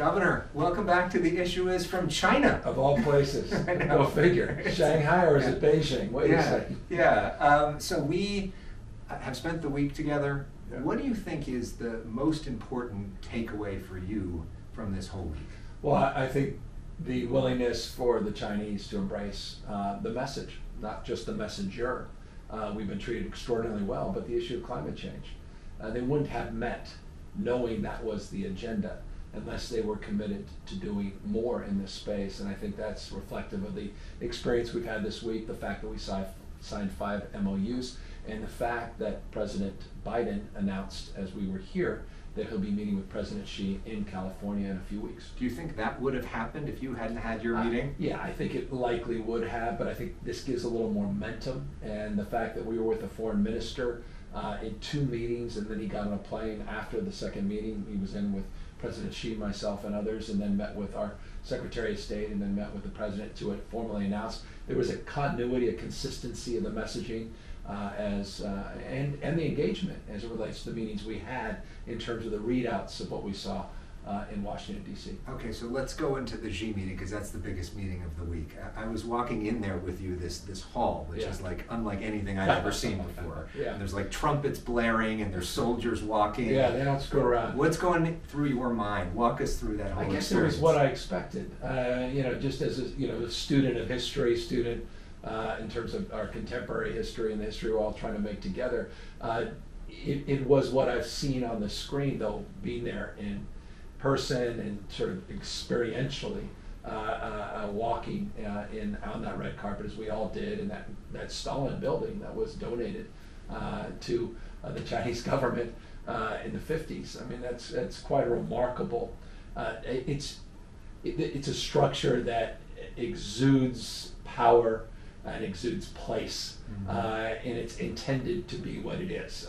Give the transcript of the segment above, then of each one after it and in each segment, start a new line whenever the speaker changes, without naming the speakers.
Governor, welcome back to The Issue Is from China.
Of all places. Go figure. Shanghai or is it Beijing? What do you say?
Yeah. So we have spent the week together.
Yeah.
What do you think is the most important takeaway for you from this whole week?
Well, I think the willingness for the Chinese to embrace the message, not just the messenger. We've been treated extraordinarily well, but the issue of climate change. They wouldn't have met knowing that was the agenda unless they were committed to doing more in this space. And I think that's reflective of the experience we've had this week, the fact that we signed 5 MOUs, and the fact that President Biden announced as we were here that he'll be meeting with President Xi in California in a few weeks.
Do you think that would have happened if you hadn't had your meeting?
Yeah, I think it likely would have, but I think this gives a little more momentum, and the fact that we were with the foreign minister in 2 meetings, and then he got on a plane after the second meeting. He was in with President Xi, myself, and others, and then met with our Secretary of State, and then met with the President to formally announce. There was a continuity, a consistency of the messaging, and the engagement as it relates to the meetings we had in terms of the readouts of what we saw in Washington, D.C.
Okay, so let's go into the Xi meeting, because that's the biggest meeting of the week. I was walking in there with you, this hall, which is like unlike anything I've ever seen before.
Yeah.
And there's like trumpets blaring, and there's soldiers walking.
Yeah, they don't screw around.
What's going through your mind? Walk us through that whole
I guess
experience.
it was what I expected. Just as a student of history, in terms of our contemporary history and the history we're all trying to make together. It was what I've seen on the screen, though, being there in person and sort of experientially walking on that red carpet as we all did, in that Stalin building that was donated to the Chinese government in the 50s. I mean, that's quite a remarkable. It's a structure that exudes power and exudes place, and it's intended to be what it is.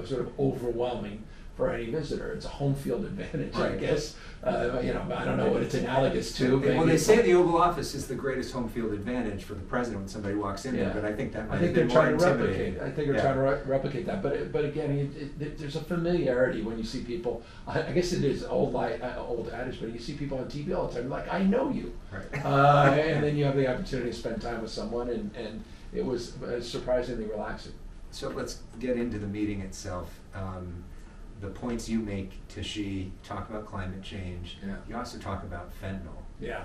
Sort of overwhelming for any visitor. It's a home field advantage, right. I guess. I don't know what it's analogous to.
Well, they say the Oval Office is the greatest home field advantage for the president when somebody walks in there, but I think that might have been more intimidating.
I think they're trying to replicate that, but again, there's a familiarity when you see people. I guess it is old adage, but you see people on TV all the time, like, I know you.
Right.
And then you have the opportunity to spend time with someone, and it was surprisingly relaxing.
So let's get into the meeting itself. The points you make to Xi, talk about climate change.
Yeah.
You also talk about fentanyl.
Yeah.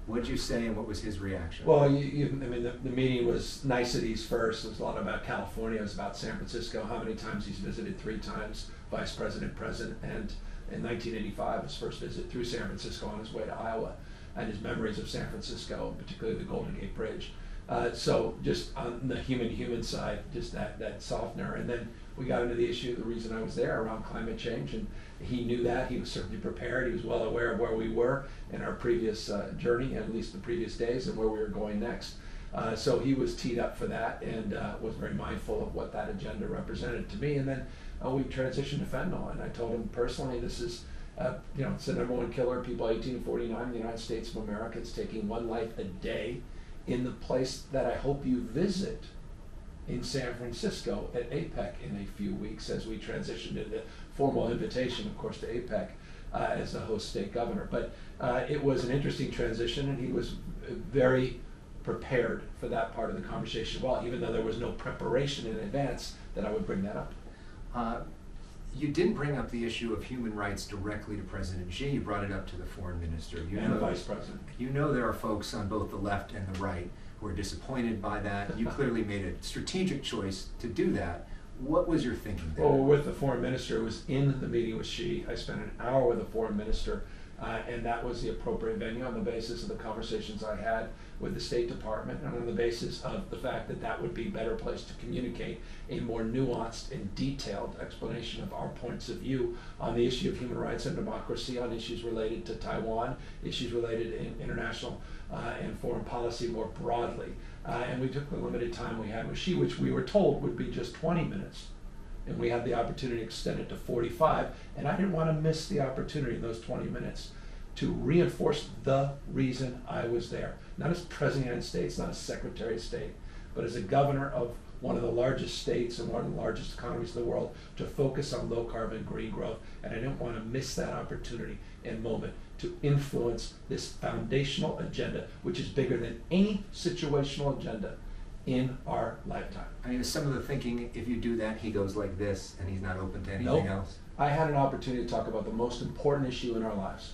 What did you say, and what was his reaction?
Well, the meeting was niceties first. It was a lot about California. It was about San Francisco, how many times he's visited, 3 times, vice president, and in 1985, his first visit through San Francisco on his way to Iowa, and his memories of San Francisco, particularly the Golden Gate Bridge. So just on the human side, just that softener. And then we got into the issue, the reason I was there, around climate change, and he knew that. He was certainly prepared. He was well aware of where we were in our previous journey, at least the previous days, and where we were going next. So he was teed up for that, and was very mindful of what that agenda represented to me. And then we transitioned to fentanyl, and I told him personally, this is it's the #1 killer of people 18 to 49 in the United States of America. It's taking 1 life a day in the place that I hope you visit in San Francisco at APEC in a few weeks, as we transition to the formal invitation, of course, to APEC as the host state governor. But it was an interesting transition, and he was very prepared for that part of the conversation. Well, even though there was no preparation in advance that I would bring that up.
You didn't bring up the issue of human rights directly to President Xi. You brought it up to the foreign minister.
And the vice president.
You know there are folks on both the left and the right who are disappointed by that. You clearly made a strategic choice to do that. What was your thinking there?
Well, with the foreign minister, it was in the meeting with Xi. I spent an hour with the foreign minister, and that was the appropriate venue on the basis of the conversations I had with the State Department, and on the basis of the fact that that would be a better place to communicate a more nuanced and detailed explanation of our points of view on the issue of human rights and democracy, on issues related to Taiwan, issues related in international and foreign policy more broadly. And we took the limited time we had with Xi, which we were told would be just 20 minutes. And we had the opportunity to extend it to 45, and I didn't want to miss the opportunity in those 20 minutes to reinforce the reason I was there. Not as President of the United States, not as Secretary of State, but as a governor of one of the largest states and one of the largest economies in the world to focus on low carbon green growth. And I didn't want to miss that opportunity and moment to influence this foundational agenda, which is bigger than any situational agenda in our lifetime.
I mean, some of the thinking, if you do that, he goes like this and he's not open to anything
Nope.
else.
I had an opportunity to talk about the most important issue in our lives.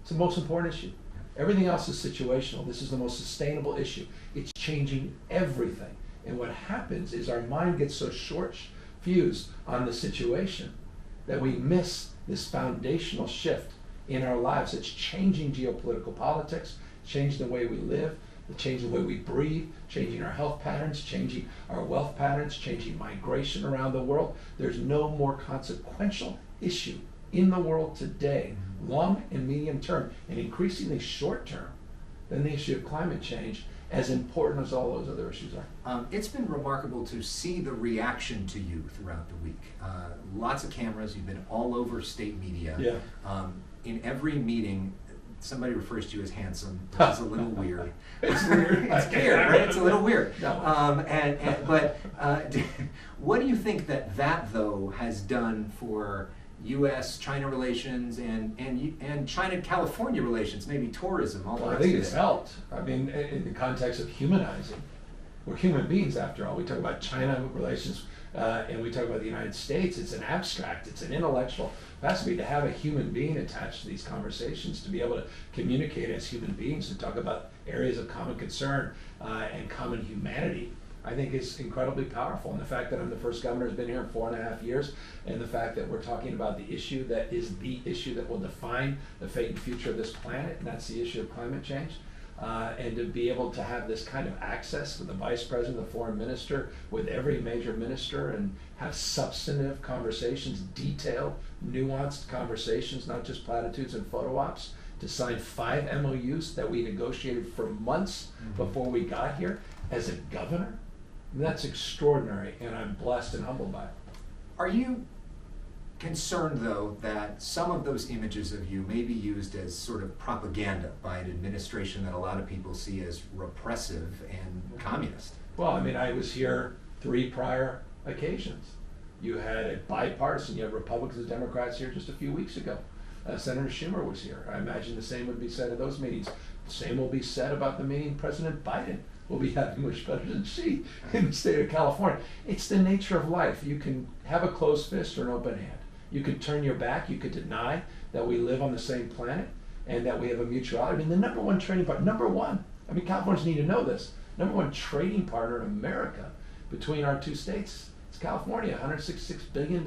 It's the most important issue. Everything else is situational. This is the most sustainable issue. It's changing everything. And what happens is our mind gets so short-fused on the situation that we miss this foundational shift in our lives. It's changing geopolitical politics, changing the way we live, changing the way we breathe, changing our health patterns, changing our wealth patterns, changing migration around the world. There's no more consequential issue in the world today, long and medium term, and increasingly short term, than the issue of climate change, as important as all those other issues are.
It's been remarkable to see the reaction to you throughout the week. Lots of cameras, you've been all over state media.
Yeah.
In every meeting, somebody refers to you as handsome, which is a little weird.
It's weird.
It's weird, right? It's a little weird.
No.
But what do you think that though has done for U.S.-China relations and China-California relations, maybe tourism, all the
Well, I
rest
think
of
it's
it?
helped. I mean, in the context of humanizing. We're human beings after all. We talk about China relations and we talk about the United States. It's an abstract, it's an intellectual capacity to have a human being attached to these conversations, to be able to communicate as human beings, to talk about areas of common concern and common humanity, I think is incredibly powerful. And the fact that I'm the first governor who's been here in 4.5 years, and the fact that we're talking about the issue that is the issue that will define the fate and future of this planet, and that's the issue of climate change. And to be able to have this kind of access with the vice president, the foreign minister, with every major minister, and have substantive conversations, detailed, nuanced conversations, not just platitudes and photo ops, to sign 5 MOUs that we negotiated for months before we got here as a governor. That's extraordinary, and I'm blessed and humbled by it.
Are you concerned, though, that some of those images of you may be used as sort of propaganda by an administration that a lot of people see as repressive and communist?
Well, I mean, I was here 3 prior occasions. You had a bipartisan, you had Republicans and Democrats here just a few weeks ago. Senator Schumer was here. I imagine the same would be said at those meetings. The same will be said about the meeting President Biden will be having with President Xi in the state of California. It's the nature of life. You can have a closed fist or an open hand. You could turn your back, you could deny that we live on the same planet and that we have a mutuality. I mean, the number one trading partner, I mean, Californians need to know this, number one trading partner in America between our 2 states, it's California, $166 billion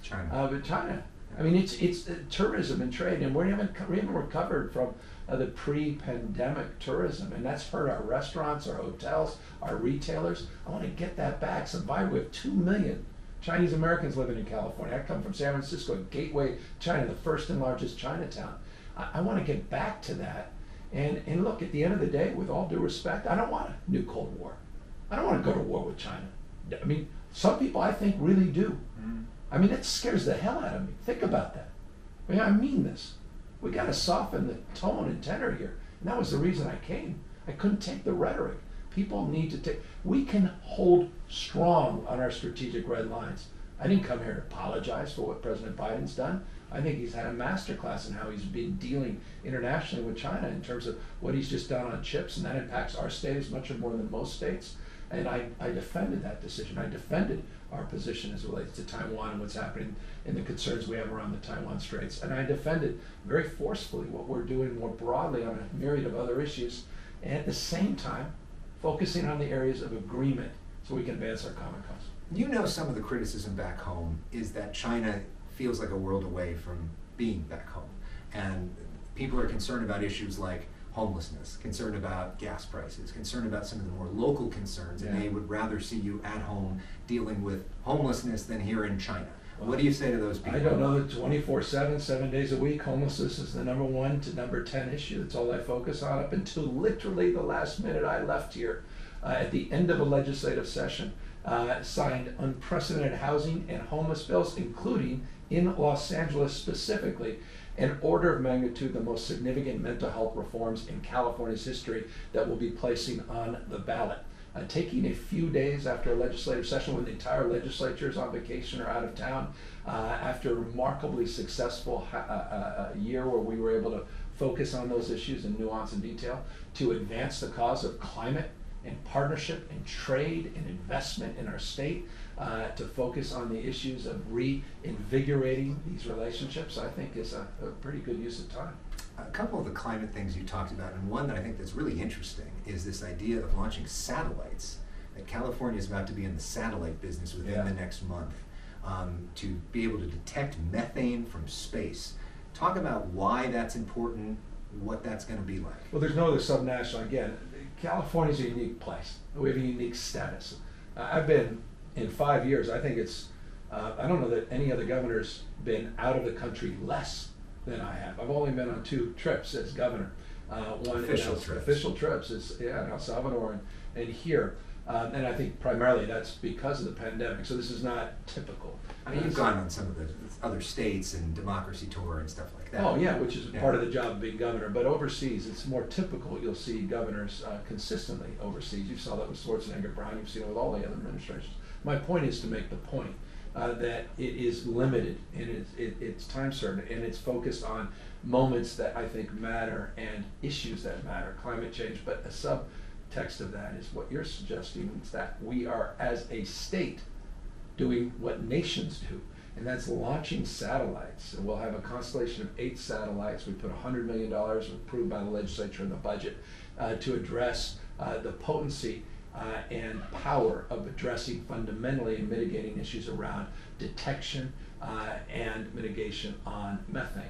China.
with China. I mean, it's tourism and trade, and we haven't recovered from the pre-pandemic tourism, and that's hurt our restaurants, our hotels, our retailers. I want to get that back. So we have 2 million Chinese Americans living in California. I come from San Francisco, gateway China, the first and largest Chinatown. I want to get back to that. And look, at the end of the day, with all due respect, I don't want a new Cold War. I don't want to go to war with China. I mean, some people I think really do. I mean, it scares the hell out of me. Think about that. I mean, I mean this. We got to soften the tone and tenor here. And that was the reason I came. I couldn't take the rhetoric. People need to take, we can hold strong on our strategic red lines. I didn't come here to apologize for what President Biden's done. I think he's had a masterclass in how he's been dealing internationally with China in terms of what he's just done on chips, and that impacts our state as much or more than most states. And I defended that decision. I defended our position as it relates to Taiwan and what's happening and the concerns we have around the Taiwan Straits. And I defended very forcefully what we're doing more broadly on a myriad of other issues, and at the same time, focusing on the areas of agreement so we can advance our common cause.
You know, some of the criticism back home is that China feels like a world away from being back home. And people are concerned about issues like homelessness, concerned about gas prices, concerned about some of the more local concerns, and they would rather see you at home dealing with homelessness than here in China. Well, what do you say to those people?
I don't know that 24/7, 7 days a week, homelessness is the number 1 to number 10 issue. That's all I focus on up until literally the last minute I left here. At the end of a legislative session, signed unprecedented housing and homeless bills, including in Los Angeles specifically, an order of magnitude the most significant mental health reforms in California's history that we'll be placing on the ballot. taking a few days after a legislative session when the entire legislature is on vacation or out of town, after a remarkably successful year where we were able to focus on those issues in nuance and detail, to advance the cause of climate and partnership and trade and investment in our state, to focus on the issues of reinvigorating these relationships, I think is a pretty good use of time.
A couple of the climate things you talked about, and one that I think that's really interesting, is this idea of launching satellites. That California is about to be in the satellite business within the next month, to be able to detect methane from space. Talk about why that's important, what that's going to be like.
Well, there's no other subnational. Again, California's a unique place. We have a unique status. I've been, in 5 years, I think it's, I don't know that any other governor's been out of the country less than I have. I've only been on 2 trips as governor. One official trips is in El Salvador and here. And I think primarily that's because of the pandemic. So this is not typical.
I mean, you've gone on some of the other states and democracy tour and stuff like that.
Oh yeah, which is part of the job of being governor. But overseas, it's more typical. You'll see governors consistently overseas. You saw that with Schwarzenegger, Brown. You've seen it with all the other administrations. My point is to make the point that it is limited and it's time certain and it's focused on moments that I think matter and issues that matter. Climate change, but a subtext of that is what you're suggesting is that we are, as a state, doing what nations do, and that's launching satellites. And we'll have a constellation of 8 satellites. We put $100 million approved by the legislature in the budget to address the potency and power of addressing fundamentally and mitigating issues around detection and mitigation on methane.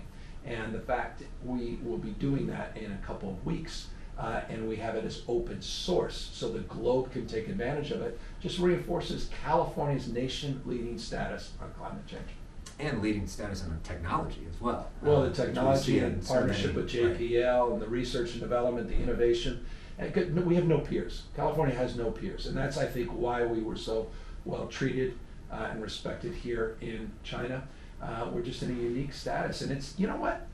And the fact that we will be doing that in a couple of weeks, and we have it as open source so the globe can take advantage of it, just reinforces California's nation-leading status on climate change.
And leading status on technology as well.
Well, the technology and partnership with JPL and the research and development, the innovation. And we have no peers. California has no peers. And that's, I think, why we were so well treated and respected here in China. We're just in a unique status. And it's, you know what?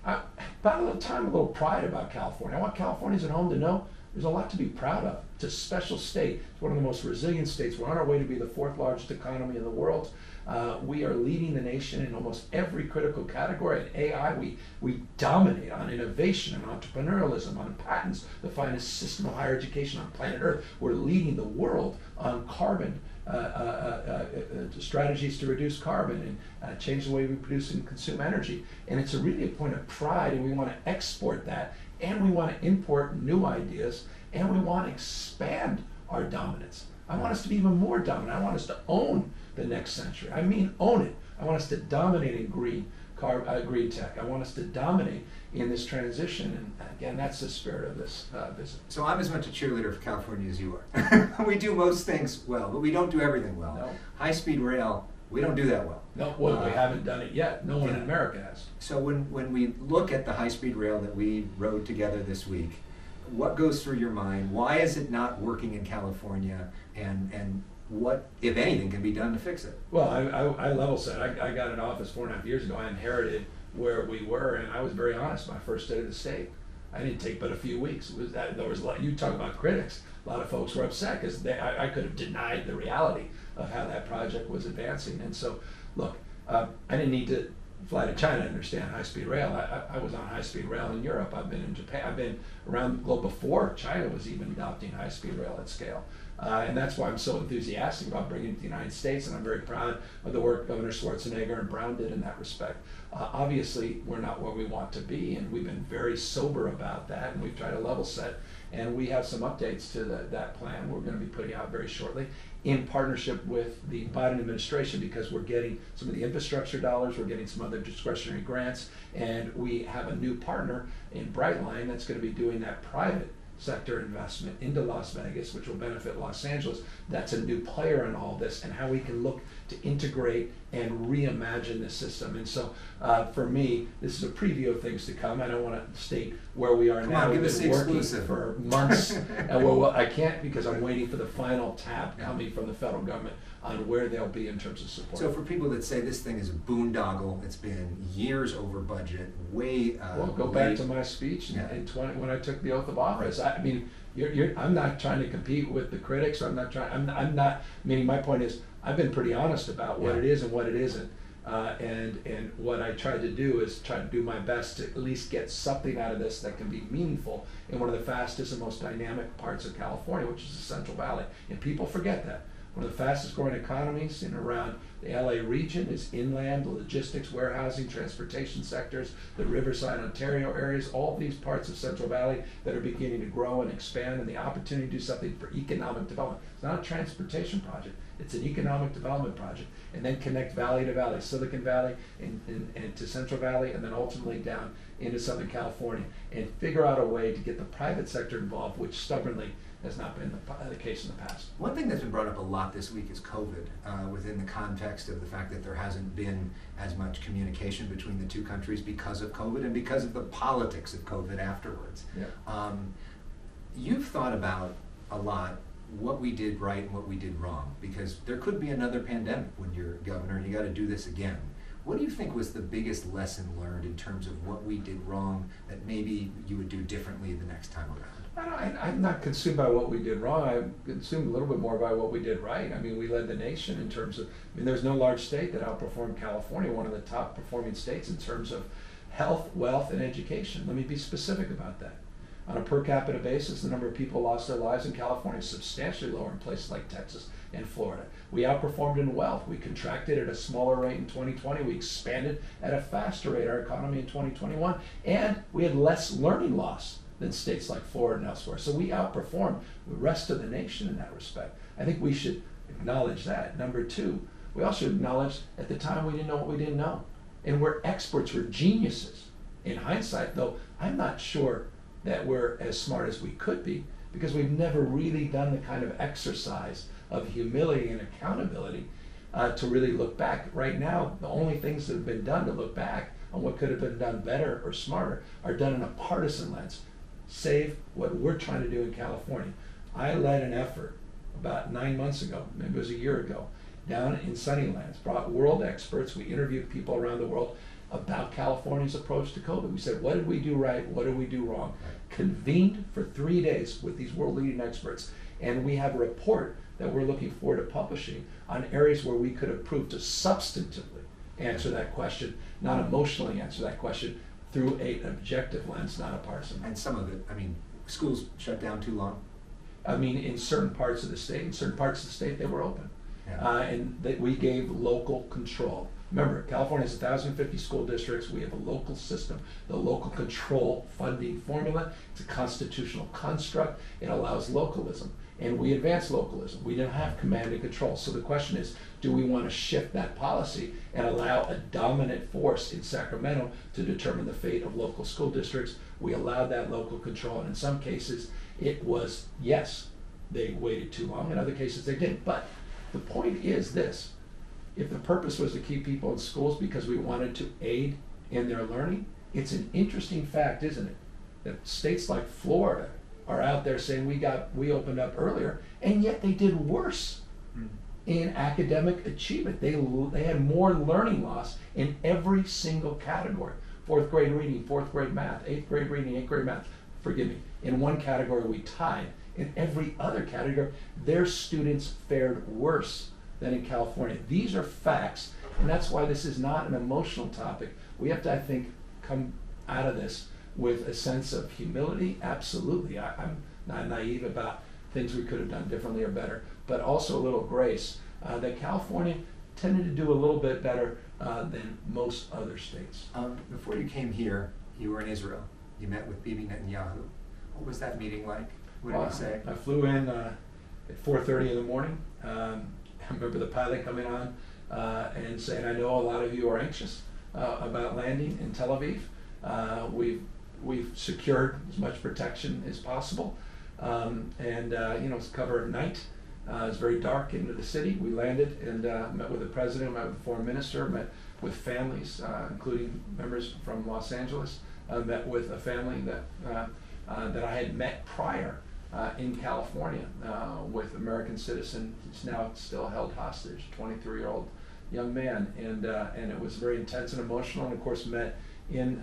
About a little time, a little pride about California. I want Californians at home to know there's a lot to be proud of. It's a special state. It's one of the most resilient states. We're on our way to be the 4th largest economy in the world. We are leading the nation in almost every critical category. In AI, we dominate on innovation and entrepreneurialism, on patents, the finest system of higher education on planet Earth. We're leading the world on carbon strategies to reduce carbon and change the way we produce and consume energy. And it's really a point of pride, and we want to export that, and we want to import new ideas, and we want to expand our dominance. I want us to be even more dominant. I want us to own the next century. I mean own it. I want us to dominate in green tech. I want us to dominate in this transition, and again, that's the spirit of this visit.
So I'm as much a cheerleader for California as you are. We do most things well, but we don't do everything well.
No.
High-speed rail, we don't do that well.
No, well, we haven't done it yet. No one in America has.
So when we look at the high-speed rail that we rode together this week, what goes through your mind? Why is it not working in California, and what, if anything, can be done to fix it?
Well, I level set. I got an office 4.5 years ago. I inherited where we were, and I was very honest. My first day of the state, I didn't take but a few weeks. There was a lot, you talk about critics. A lot of folks were upset because I could have denied the reality of how that project was advancing. And so, look, I didn't need to fly to China to understand high-speed rail. I was on high-speed rail in Europe. I've been in Japan. I've been around the globe before China was even adopting high-speed rail at scale. And that's why I'm so enthusiastic about bringing it to the United States, and I'm very proud of the work Governor Schwarzenegger and Brown did in that respect. Obviously, we're not where we want to be, and we've been very sober about that, and we've tried to level set, and we have some updates to that plan we're going to be putting out very shortly in partnership with the Biden administration, because we're getting some of the infrastructure dollars, we're getting some other discretionary grants, and we have a new partner in Brightline that's going to be doing that private sector investment into Las Vegas, which will benefit Los Angeles. That's a new player in all this, and how we can look to integrate and reimagine the system. And so for me, this is a preview of things to come. I don't want to state where we are
Come
now.
on, give
We've
us
been
the
working
exclusive.
for months, and well, I can't because I'm waiting for the final tab coming from the federal government on where they'll be in terms of support.
So for people that say this thing is a boondoggle, it's been years over budget, way
Well, go back to my speech in 20 when I took the oath of office. I mean, I'm not trying to compete with the critics. I'm not. Meaning, my point is, I've been pretty honest about what it is and what it isn't. And what I tried to do is try to do my best to at least get something out of this that can be meaningful in one of the fastest and most dynamic parts of California, which is the Central Valley. And people forget that. One of the fastest growing economies in around the LA region is inland, logistics, warehousing, transportation sectors, the Riverside, Ontario areas, all these parts of Central Valley that are beginning to grow and expand, and the opportunity to do something for economic development. It's not a transportation project, it's an economic development project. And then connect valley to valley, Silicon Valley and to Central Valley, and then ultimately down into Southern California, and figure out a way to get the private sector involved, which stubbornly has not been the case in the past.
One thing that's been brought up a lot this week is COVID, within the context of the fact that there hasn't been as much communication between the two countries because of COVID and because of the politics of COVID afterwards.
Yeah.
You've thought about a lot what we did right and what we did wrong, because there could be another pandemic when you're governor and you got to do this again. What do you think was the biggest lesson learned in terms of what we did wrong that maybe you would do differently the next time around?
I'm not consumed by what we did wrong. I'm consumed a little bit more by what we did right. I mean, we led the nation in terms of, there's no large state that outperformed California, one of the top performing states in terms of health, wealth, and education. Let me be specific about that. On a per capita basis, the number of people lost their lives in California is substantially lower in places like Texas and Florida. We outperformed in wealth. We contracted at a smaller rate in 2020. We expanded at a faster rate, our economy in 2021. And we had less learning loss than states like Florida and elsewhere. So we outperformed the rest of the nation in that respect. I think we should acknowledge that. Number two, we also acknowledge at the time we didn't know what we didn't know. And we're experts, we're geniuses. In hindsight, though, I'm not sure that we're as smart as we could be, because we've never really done the kind of exercise of humility and accountability to really look back. Right now, the only things that have been done to look back on what could have been done better or smarter are done in a partisan lens. Save what we're trying to do in California. I led an effort about 9 months ago, maybe it was a year ago, down in Sunnylands, brought world experts. We interviewed people around the world about California's approach to COVID. We said, what did we do right? What did we do wrong? Convened for 3 days with these world leading experts. And we have a report that we're looking forward to publishing on areas where we could have proved to substantively answer that question, not emotionally answer that question, through an objective lens, not a partisan.
And some of it, schools shut down too long?
In certain parts of the state, they were open.
Yeah.
And that we gave local control. Remember, California has 1,050 school districts. We have a local system, the local control funding formula. It's a constitutional construct. It allows localism. And we advance localism. We don't have command and control. So the question is, do we want to shift that policy and allow a dominant force in Sacramento to determine the fate of local school districts? We allowed that local control. And in some cases, it was, yes, they waited too long. In other cases, they didn't. But the point is this. If the purpose was to keep people in schools because we wanted to aid in their learning, it's an interesting fact, isn't it, that states like Florida are out there saying we opened up earlier, and yet they did worse in academic achievement. They had more learning loss in every single category. 4th grade reading, 4th grade math, 8th grade reading, 8th grade math. Forgive me. In one category we tied. In every other category, their students fared worse than in California. These are facts, and that's why this is not an emotional topic. We have to, I think, come out of this with a sense of humility. Absolutely. I'm not naive about things we could have done differently or better, but also a little grace that California tended to do a little bit better than most other states.
Before you came here, you were in Israel. You met with Bibi Netanyahu. What was that meeting like? What did he say?
I flew in at 4:30 in the morning. I remember the pilot coming on and saying, I know a lot of you are anxious about landing in Tel Aviv. We've secured as much protection as possible. It's cover at night. It was very dark into the city. We landed and met with the president, met with the foreign minister, met with families, including members from Los Angeles. Met with a family that I had met prior in California with American citizen who's now still held hostage, 23-year-old young man, and it was very intense and emotional. And of course, met in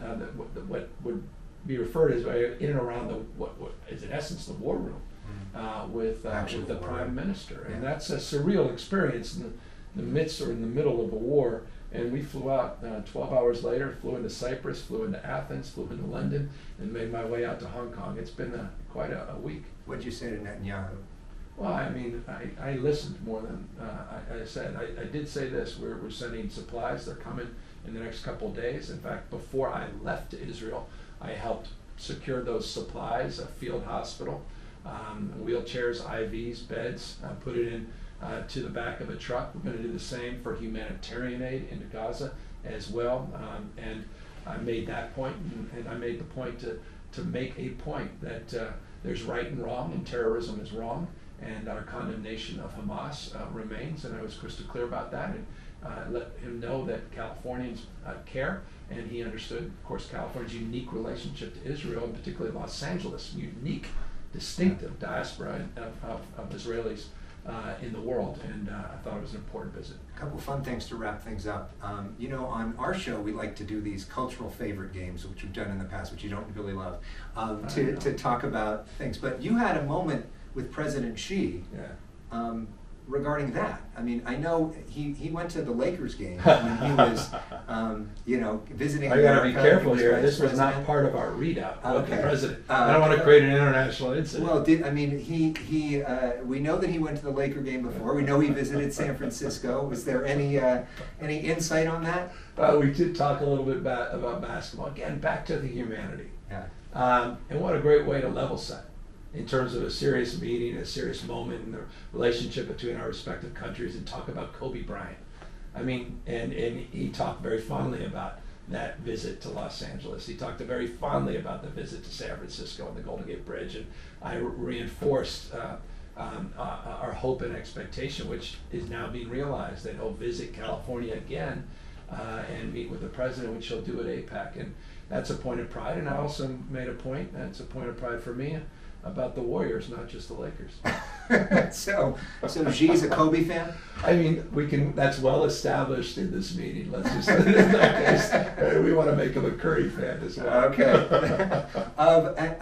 what would be referred as in and around what is in essence the war room with the prime minister, and that's a surreal experience in the midst or in the middle of a war. And we flew out 12 hours later, flew into Cyprus, flew into Athens, flew into London, and made my way out to Hong Kong. It's been quite a week.
What did you say to Netanyahu?
Well, I mean, I listened more than I said. I did say this: we're sending supplies. They're coming in the next couple of days. In fact, before I left to Israel, I helped secure those supplies, a field hospital, wheelchairs, IVs, beds, put it in to the back of a truck. We're going to do the same for humanitarian aid into Gaza as well. And I made that point, and I made the point to make a point that there's right and wrong, and terrorism is wrong, and our condemnation of Hamas remains, and I was crystal clear about that, and let him know that Californians care, and he understood, of course, California's unique relationship to Israel, and particularly Los Angeles' unique, distinctive diaspora of Israelis in the world, and I thought it was an important visit.
A couple fun things to wrap things up. You know, on our show, we like to do these cultural favorite games, which we've done in the past, which you don't really love, to talk about things. But you had a moment with President Xi regarding that. I mean, I know he went to the Lakers game when he was, visiting America.
I got to be careful here. This was not part of our readout with the president. I don't want to create an international incident.
Well, we know that he went to the Laker game before. We know he visited San Francisco. Was there any insight on that?
We did talk a little bit about basketball. Again, back to the humanity.
Yeah.
And what a great way to level set in terms of a serious meeting, a serious moment in the relationship between our respective countries, and talk about Kobe Bryant. I mean, and he talked very fondly about that visit to Los Angeles. He talked very fondly about the visit to San Francisco and the Golden Gate Bridge, and I reinforced our hope and expectation, which is now being realized, that he'll visit California again and meet with the president, which he'll do at APEC. And that's a point of pride, and I also made a point, that's a point of pride for me, about the Warriors, not just the Lakers.
So Xi's a Kobe fan?
I mean, that's well established in this meeting. Let's just in that case, we want to make him a Curry fan as well.
Okay.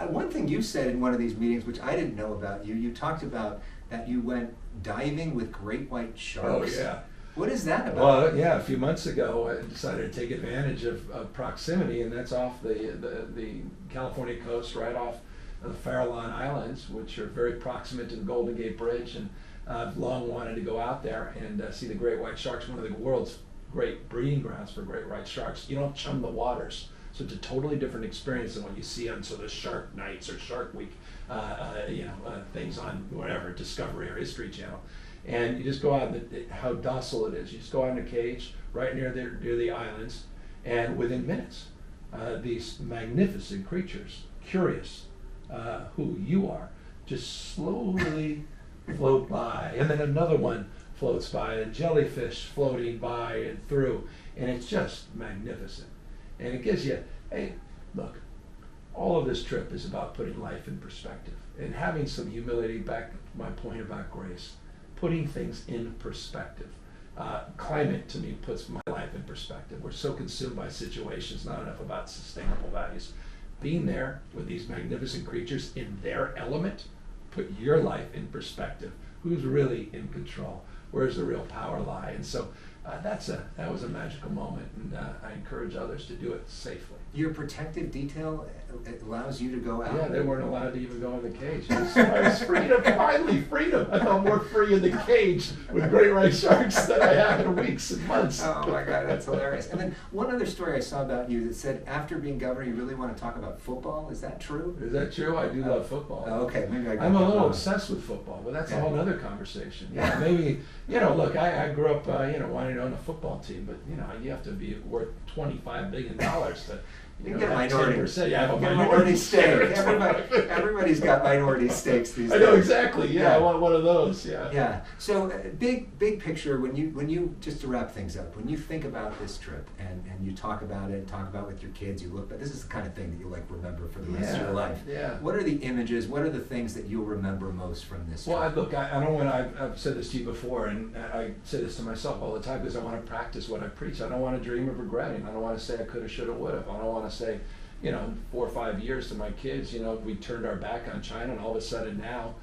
One thing you said in one of these meetings, which I didn't know about you talked about that you went diving with great white sharks.
Oh, yeah.
What is that about?
Well, yeah, a few months ago, I decided to take advantage of proximity, and that's off the California coast, right off the Farallon Islands, which are very proximate to the Golden Gate Bridge, and I've long wanted to go out there and see the great white sharks, one of the world's great breeding grounds for great white sharks. You don't chum the waters, so it's a totally different experience than what you see on sort of Shark Nights or Shark Week, things on whatever, Discovery or History Channel. And you just go out, and how docile it is. You just go out in a cage right near the islands, and within minutes, these magnificent creatures, curious who you are, just slowly float by, and then another one floats by, a jellyfish floating by and through, and it's just magnificent. And it gives you, hey, look, all of this trip is about putting life in perspective and having some humility. Back to my point about grace, putting things in perspective. Climate, to me, puts my life in perspective. We're so consumed by situations, not enough about sustainable values. Being there with these magnificent creatures in their element, put your life in perspective. Who's really in control? Where's the real power lie? And so that was a magical moment, and I encourage others to do it safely.
Your protective detail allows you to go out?
Yeah, they weren't allowed to even go in the cage. I was freedom, finally freedom. I felt more free in the cage with great white sharks than I have in weeks and months.
Oh my God, that's hilarious. And then one other story I saw about you that said after being governor, you really want to talk about football. Is that true?
Is that true? I do love football.
Okay, maybe I got
I'm a little obsessed with football, but that's a whole other conversation. Yeah, maybe, look, I grew up, wanting to own a football team, but, you have to be worth $25 billion to
You can get a minority.
10%. Yeah, I have a
Get a
minority
stake.
stake.
Everybody's got minority stakes these days.
I know exactly. Yeah, I want one of those. Yeah.
Yeah. So big picture. When you just to wrap things up, when you think about this trip and you talk about it, talk about it with your kids, you look. But this is the kind of thing that you like remember for the rest of your life.
Yeah.
What are the images? What are the things that you'll remember most from this trip?
Well, I don't want. I've said this to you before, and I say this to myself all the time because I want to practice what I preach. I don't want to dream of regretting. I don't want to say I could have, should have, would have. I don't want to say, 4 or 5 years to my kids, we turned our back on China, and all of a sudden now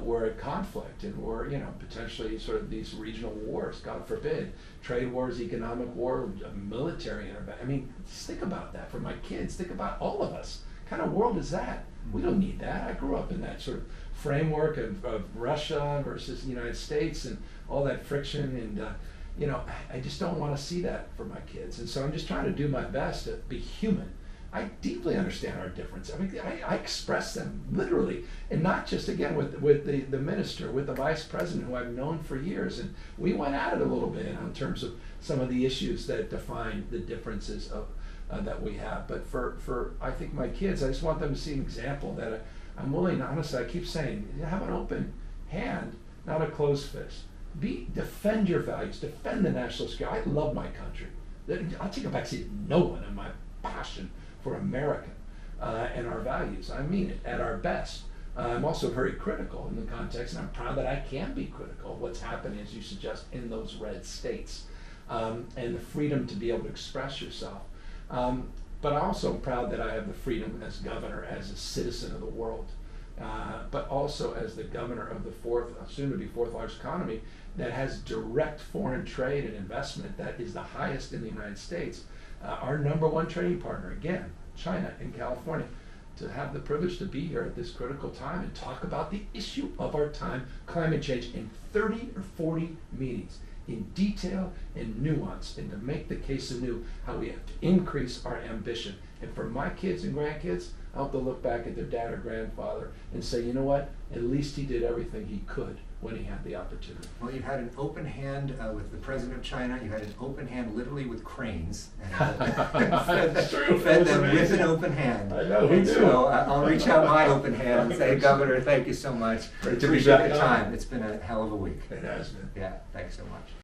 we're at conflict, and we're, potentially sort of these regional wars, God forbid, trade wars, economic war, military intervention. I mean, just think about that for my kids. Think about all of us. What kind of world is that? We don't need that. I grew up in that sort of framework of Russia versus the United States and all that friction, and I just don't want to see that for my kids. And so I'm just trying to do my best to be human. I deeply understand our differences. I mean, I express them literally, and not just, again, with the minister, with the vice president, who I've known for years. And we went at it a little bit in terms of some of the issues that define the differences of that we have. But for I think my kids, I just want them to see an example that I'm willing, honestly, I keep saying, have an open hand, not a closed fist. Defend your values, defend the national security. I love my country. I'll take a backseat to no one in my passion for America and our values. I mean it at our best. I'm also very critical in the context, and I'm proud that I can be critical of what's happening, as you suggest, in those red states, and the freedom to be able to express yourself. But I also am proud that I have the freedom as governor, as a citizen of the world, but also as the governor of the soon-to-be fourth largest economy that has direct foreign trade and investment that is the highest in the United States. Our number one trading partner, again, China in California, to have the privilege to be here at this critical time and talk about the issue of our time, climate change, in 30 or 40 meetings, in detail and nuance, and to make the case anew how we have to increase our ambition. And for my kids and grandkids, I hope they'll look back at their dad or grandfather and say, you know what, at least he did everything he could when he had the opportunity.
Well, you had an open hand with the president of China. You had an open hand literally with cranes. And fed them with an open hand.
I know, we do.
So I'll reach out my open hand and say, Governor, thank you so much.
Great to be
Appreciate
back
the
on.
time. It's been a hell of a week.
It has been.
Yeah, thanks so much.